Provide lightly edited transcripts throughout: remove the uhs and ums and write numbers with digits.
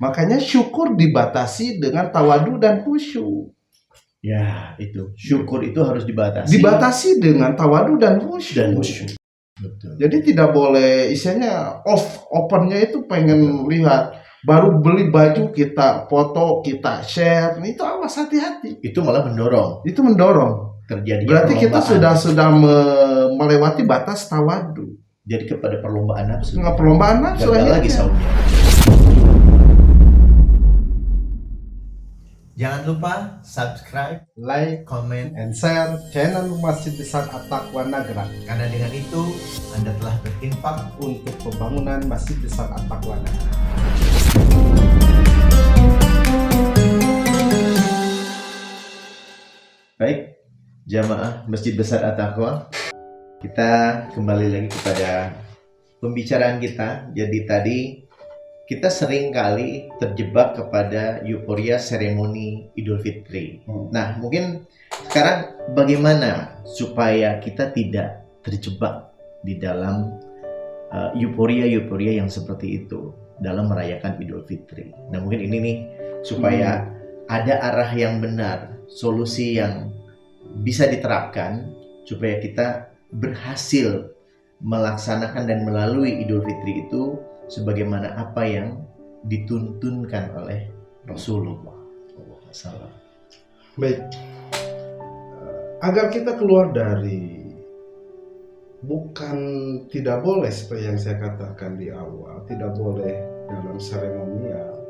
Makanya syukur dibatasi dengan tawadu dan khusyuk. Ya, itu. Syukur itu harus dibatasi. Dibatasi dengan tawadu dan khusyuk. Betul. Jadi tidak boleh isinya opennya itu pengen lihat, baru beli baju kita foto, kita share. Itu awas, hati-hati. Itu malah mendorong. Itu mendorong. Terjadi. Berarti kita sudah melewati batas tawadu. Jadi kepada perlombaan nafsu. Perlombaan nafsu lagi saumnya. Jangan lupa subscribe, like, comment, and share channel Masjid Besar At-Taqwa Nagrak. Karena dengan itu Anda telah berinfak untuk pembangunan Masjid Besar At-Taqwa Nagrak. Baik, jamaah Masjid Besar At-Taqwa, kita kembali lagi kepada pembicaraan kita. Jadi tadi kita sering kali terjebak kepada euforia seremoni Idul Fitri. Nah, mungkin sekarang bagaimana supaya kita tidak terjebak di dalam euforia yang seperti itu dalam merayakan Idul Fitri. Nah, mungkin ini nih supaya ada arah yang benar, solusi yang bisa diterapkan supaya kita berhasil melaksanakan dan melalui Idul Fitri itu sebagaimana apa yang dituntunkan oleh Rasulullah SAW. Baik, agar kita keluar dari bukan tidak boleh seperti yang saya katakan di awal, tidak boleh dalam seremonial,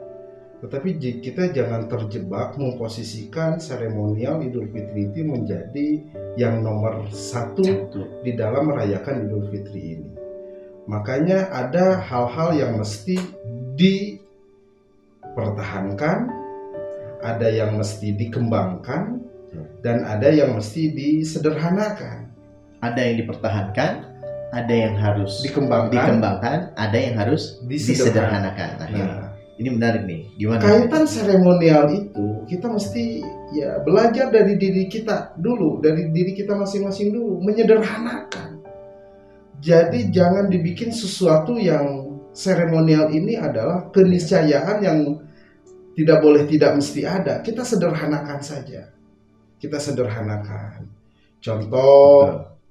tetapi kita jangan terjebak memposisikan seremonial Idul Fitri itu menjadi yang nomor satu di dalam merayakan Idul Fitri ini. Makanya ada hal-hal yang mesti dipertahankan, ada yang mesti dikembangkan, dan ada yang mesti disederhanakan. Ada yang dipertahankan, ada yang harus dikembangkan, ada yang harus disederhanakan. Nah, ini menarik nih. Gimana? Kaitan seremonial itu kita mesti ya belajar dari diri kita dulu, dari diri kita masing-masing dulu, menyederhanakan. Jadi jangan dibikin sesuatu yang seremonial ini adalah keniscayaan yang tidak boleh, tidak mesti ada. Kita sederhanakan saja. Kita sederhanakan.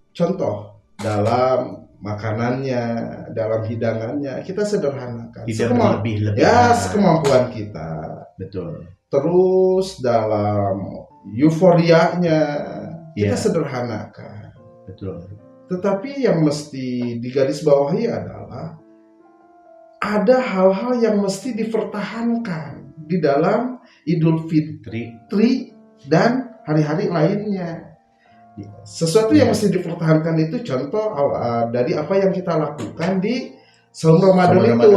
Contoh dalam makanannya, dalam hidangannya, kita sederhanakan. Sekemampuan kita. Betul. Terus dalam euforianya kita sederhanakan. Betul. Tetapi yang mesti digarisbawahi adalah ada hal-hal yang mesti dipertahankan di dalam Idul Fitri dan hari-hari lainnya. Sesuatu yang mesti dipertahankan itu contoh dari apa yang kita lakukan di saum Ramadan itu,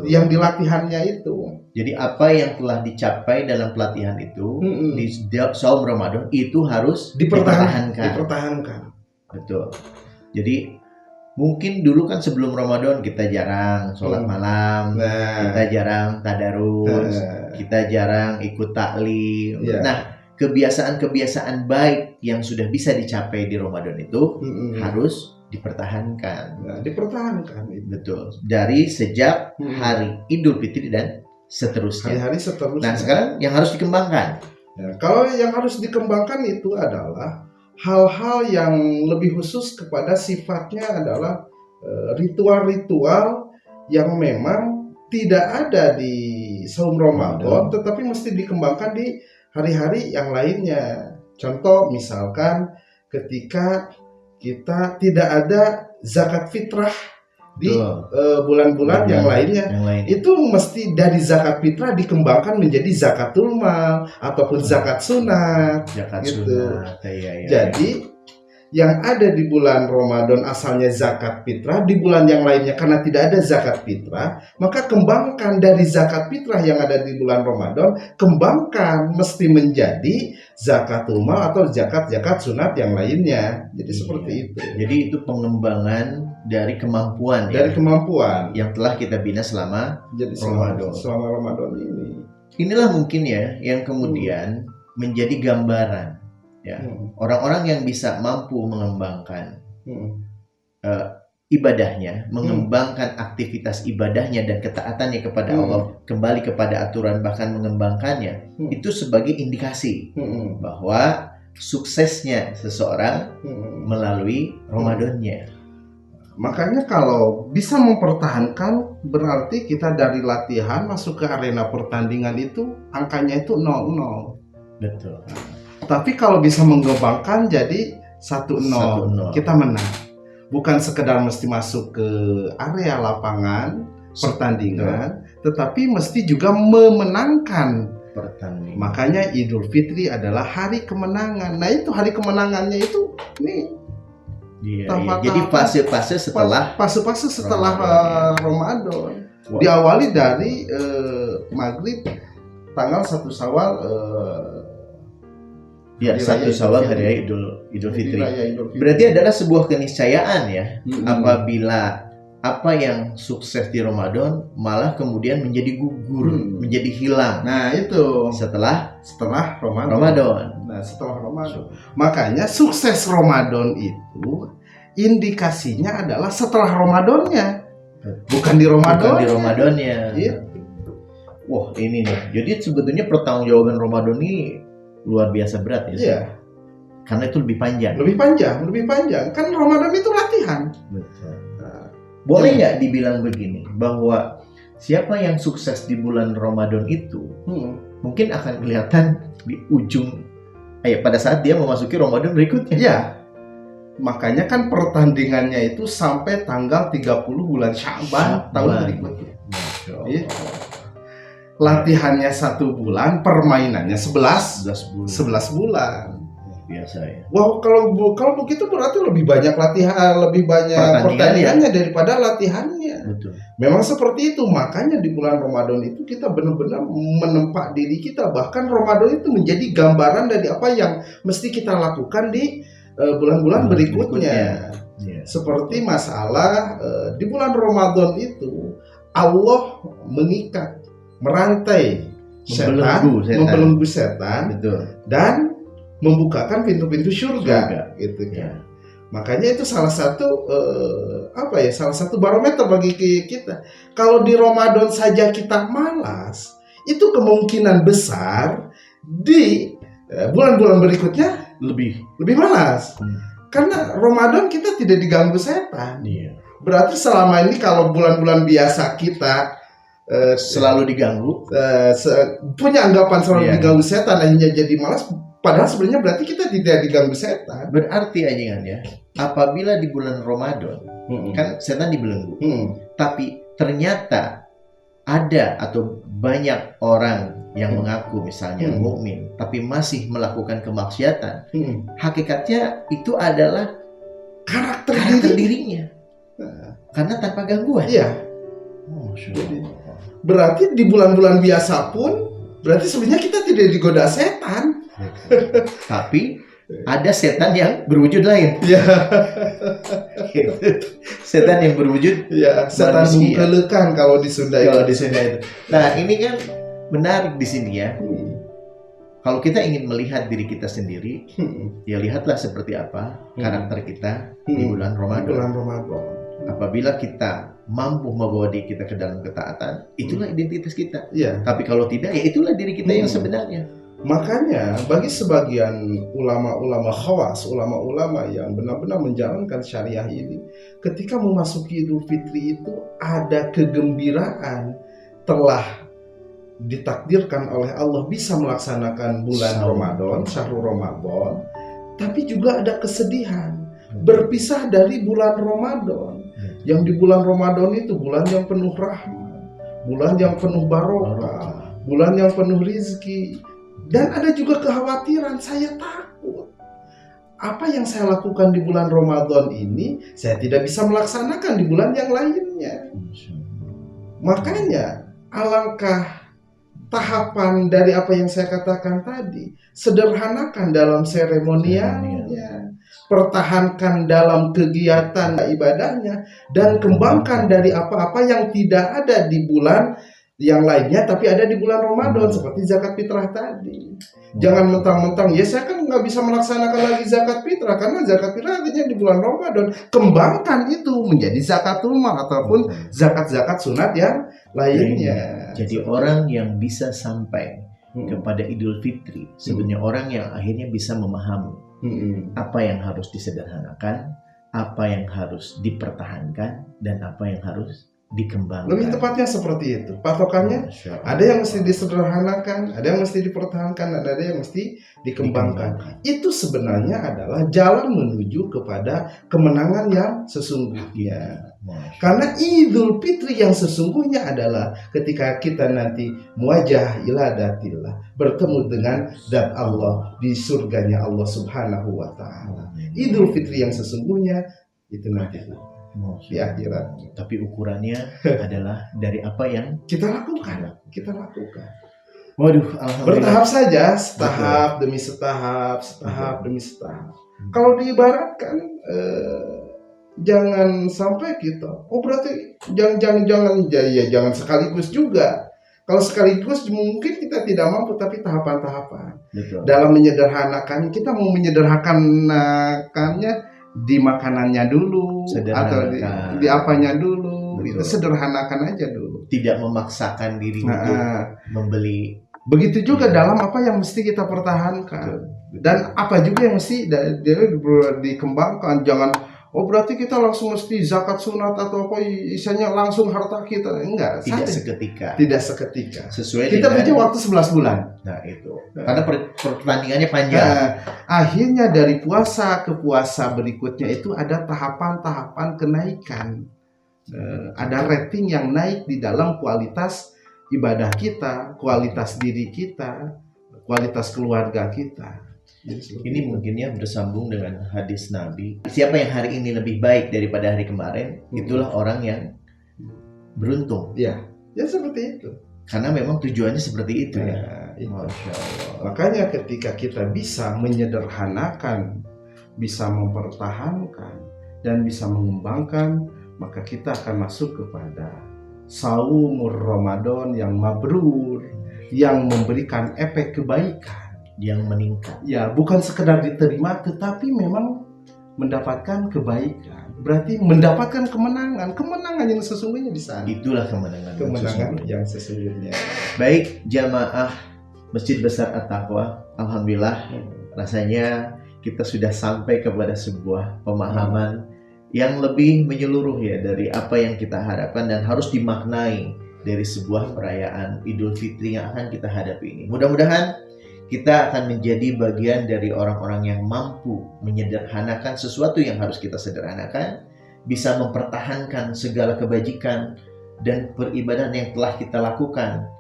yang di latihannya itu. Jadi apa yang telah dicapai dalam pelatihan itu di saum Ramadan itu harus dipertahankan. Betul. Jadi mungkin dulu kan sebelum Ramadan kita jarang sholat malam, kita jarang tadarus, kita jarang ikut taklim. Nah, kebiasaan-kebiasaan baik yang sudah bisa dicapai di Ramadan itu harus dipertahankan. Dipertahankan. Betul. Dari sejak hari Idul Fitri dan seterusnya. Hari-hari seterusnya. Nah, sekarang yang harus dikembangkan. Kalau yang harus dikembangkan itu adalah hal-hal yang lebih khusus kepada sifatnya adalah ritual-ritual yang memang tidak ada di saum Ramadan, tetapi mesti dikembangkan di hari-hari yang lainnya. Contoh misalkan ketika kita tidak ada zakat fitrah di bulan-bulan yang lainnya, itu mesti dari zakat fitrah dikembangkan menjadi zakatul mal ataupun zakat sunat. Jadi yang ada di bulan Ramadan asalnya zakat fitrah, di bulan yang lainnya karena tidak ada zakat fitrah, maka kembangkan dari zakat fitrah yang ada di bulan Ramadan, kembangkan mesti menjadi zakatul mal atau zakat sunat yang lainnya. Jadi seperti itu. Jadi itu pengembangan dari kemampuan yang telah kita bina selama Ramadan ini. Inilah mungkin ya yang kemudian menjadi gambaran orang-orang yang bisa mampu mengembangkan ibadahnya, mengembangkan aktivitas ibadahnya dan ketaatannya kepada Allah, kembali kepada aturan, bahkan mengembangkannya, itu sebagai indikasi bahwa suksesnya seseorang melalui Ramadannya. Makanya kalau bisa mempertahankan, berarti kita dari latihan masuk ke arena pertandingan itu angkanya itu 0-0. Betul. Tapi kalau bisa mengembangkan jadi 1-0, kita menang. Bukan sekedar mesti masuk ke area lapangan pertandingan, tetapi mesti juga memenangkan pertandingan. Makanya Idul Fitri adalah hari kemenangan. Nah itu hari kemenangannya itu nih. Iya. Jadi fase-fase setelah Ramadan. Wow. Diawali dari maghrib tanggal 1 Syawal. Ya, 1 Syawal hari Idul Fitri. Berarti adalah sebuah keniscayaan ya, apabila apa yang sukses di Ramadan malah kemudian menjadi gugur, menjadi hilang. Nah, itu setelah Ramadan. Nah, setelah Ramadan. Makanya sukses Ramadan itu indikasinya adalah setelah Ramadannya. Bukan di Ramadannya. Iya. Wah, ini nih. Jadi sebetulnya pertanggungjawaban Ramadan ini luar biasa berat ya. Iya. Karena itu lebih panjang. Kan Ramadan itu latihan. Betul. Boleh nggak dibilang begini, bahwa siapa yang sukses di bulan Ramadan itu mungkin akan kelihatan di ujung pada saat dia memasuki Ramadan berikutnya. Iya. Makanya kan pertandingannya itu sampai tanggal 30 bulan Sya'ban tahun berikutnya. Iya. Latihannya 1 bulan, permainannya 11 bulan. Biasa ya. Wow, kalau begitu berarti lebih banyak pertandingannya daripada latihannya. Betul. Memang seperti itu, makanya di bulan Ramadan itu kita benar-benar menempa diri kita. Bahkan Ramadan itu menjadi gambaran dari apa yang mesti kita lakukan di bulan-bulan berikutnya. Yeah. Seperti masalah di bulan Ramadan itu Allah mengikat, merantai membelenggu setan. Betul. Dan membukakan pintu-pintu surga. Gitu kan. Ya. Makanya itu salah satu salah satu barometer bagi kita. Kalau di Ramadan saja kita malas, itu kemungkinan besar di bulan-bulan berikutnya lebih malas. Karena Ramadan kita tidak diganggu setan. Iya. Berarti selama ini kalau bulan-bulan biasa kita selalu diganggu, punya anggapan selalu diganggu setan, akhirnya jadi malas. Padahal sebenarnya berarti kita tidak diganggu setan. Berarti ya, apabila di bulan Ramadan kan setan dibelenggu, tapi ternyata ada atau banyak orang yang mengaku misalnya mukmin tapi masih melakukan kemaksiatan, hakikatnya itu adalah karakter dirinya. Karena tanpa gangguan. Iya. Berarti di bulan-bulan biasa pun berarti sebenarnya kita tidak digoda setan. Tapi ada setan yang berwujud lain. Ya. Setan yang berwujud setan bungkelekan kalau di Sunda itu. Nah, ini kan menarik di sini ya. Kalau kita ingin melihat diri kita sendiri, ya lihatlah seperti apa karakter kita di bulan Ramadan. Apabila kita mampu membawa diri kita ke dalam ketaatan, itulah identitas kita. Ya. Tapi kalau tidak, ya itulah diri kita yang sebenarnya. Makanya bagi sebagian ulama-ulama khawas, ulama-ulama yang benar-benar menjalankan syariah ini, ketika memasuki Idul Fitri itu ada kegembiraan telah ditakdirkan oleh Allah bisa melaksanakan bulan Ramadan, syahrul Ramadan, tapi juga ada kesedihan berpisah dari bulan Ramadan. Yang di bulan Ramadan itu bulan yang penuh rahmat, bulan yang penuh barokah, bulan yang penuh rizki. Dan ada juga kekhawatiran, saya takut apa yang saya lakukan di bulan Ramadan ini saya tidak bisa melaksanakan di bulan yang lainnya. Makanya alangkah tahapan dari apa yang saya katakan tadi, sederhanakan dalam seremonialnya, pertahankan dalam kegiatan ibadahnya, dan kembangkan dari apa-apa yang tidak ada di bulan yang lainnya tapi ada di bulan Ramadan seperti zakat fitrah tadi. Jangan mentang-mentang ya saya kan nggak bisa melaksanakan lagi zakat fitrah karena zakat fitrah artinya di bulan Ramadan. Kembangkan itu menjadi zakatul mal ataupun zakat-zakat sunat yang lainnya. Jadi orang yang bisa sampai kepada Idul Fitri sebenarnya orang yang akhirnya bisa memahami apa yang harus disederhanakan, apa yang harus dipertahankan, dan apa yang harus dikembangkan. Lebih tepatnya seperti itu. Patokannya ada yang mesti disederhanakan, ada yang mesti dipertahankan, dan ada yang mesti dikembangkan. Itu sebenarnya adalah jalan menuju kepada kemenangan yang sesungguhnya. Karena Idul Fitri yang sesungguhnya adalah ketika kita nanti muwajjah ila datillah, bertemu dengan zat Allah di surganya Allah Subhanahu wa taala. Idul Fitri yang sesungguhnya itu nanti di akhirat. Tapi ukurannya adalah dari apa yang kita lakukan. Waduh, bertahap saja, setahap demi setahap, demi setahap. Kalau diibaratkan jangan sampai kita berarti jangan sekaligus juga. Kalau sekaligus mungkin kita tidak mampu, tapi tahapan-tahapan. Dalam menyederhanakan, kita mau menyederhanakannya di makanannya dulu atau di apanya dulu. Itu sederhanakan aja dulu, tidak memaksakan diri untuk membeli. Begitu juga dalam apa yang mesti kita pertahankan dan apa juga yang mesti dikembangkan. Jangan berarti kita langsung mesti zakat sunat atau apa isinya langsung harta kita. Enggak, tidak seketika. Sesuai kita punya waktu 11 bulan. Nah itu karena pertandingannya panjang. Akhirnya dari puasa ke puasa berikutnya itu ada tahapan-tahapan kenaikan. Ada rating yang naik di dalam kualitas ibadah kita, kualitas diri kita, kualitas keluarga kita. Ini mungkinnya bersambung dengan hadis Nabi. Siapa yang hari ini lebih baik daripada hari kemarin, itulah orang yang beruntung. Ya seperti itu. Karena memang tujuannya seperti itu ya. Masya Allah. Makanya ketika kita bisa menyederhanakan, bisa mempertahankan, dan bisa mengembangkan, maka kita akan masuk kepada saumur Ramadan yang mabrur, yang memberikan efek kebaikan, yang meningkat. Ya, bukan sekedar diterima, tetapi memang mendapatkan kebaikan. Berarti mendapatkan kemenangan yang sesungguhnya di sana. Itulah kemenangan yang sesungguhnya. Baik, jamaah Masjid Besar At-Taqwa, alhamdulillah rasanya kita sudah sampai kepada sebuah pemahaman yang lebih menyeluruh ya dari apa yang kita harapkan dan harus dimaknai dari sebuah perayaan Idul Fitri yang akan kita hadapi ini. Mudah-mudahan kita akan menjadi bagian dari orang-orang yang mampu menyederhanakan sesuatu yang harus kita sederhanakan, bisa mempertahankan segala kebajikan dan peribadahan yang telah kita lakukan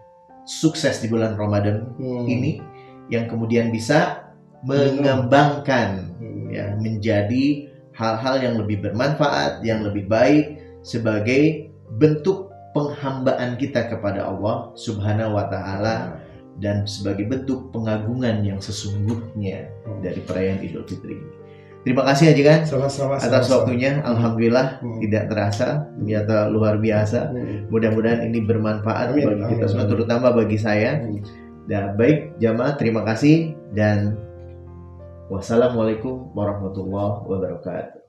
sukses di bulan Ramadan ini, yang kemudian bisa mengembangkan ya menjadi hal-hal yang lebih bermanfaat, yang lebih baik sebagai bentuk penghambaan kita kepada Allah Subhanahu wa taala dan sebagai bentuk pengagungan yang sesungguhnya dari perayaan Idul Fitri ini. Terima kasih Haji Kan atas waktunya. Alhamdulillah tidak terasa, ternyata luar biasa. Mudah-mudahan ini bermanfaat bagi kita semua, terutama bagi saya. Dan baik jamaah, terima kasih dan wassalamualaikum warahmatullahi wabarakatuh.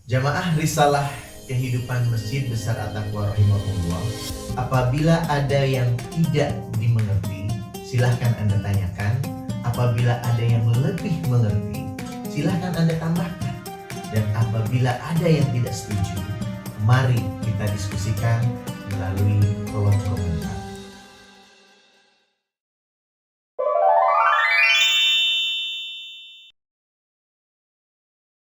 Jamaah risalah kehidupan Masjid Besar At-Taqwa rahimahullah. Apabila ada yang tidak dimengerti, silahkan Anda tanyakan. Apabila ada yang lebih mengerti, silahkan Anda tambahkan. Dan apabila ada yang tidak setuju, mari kita diskusikan melalui kolom komentar.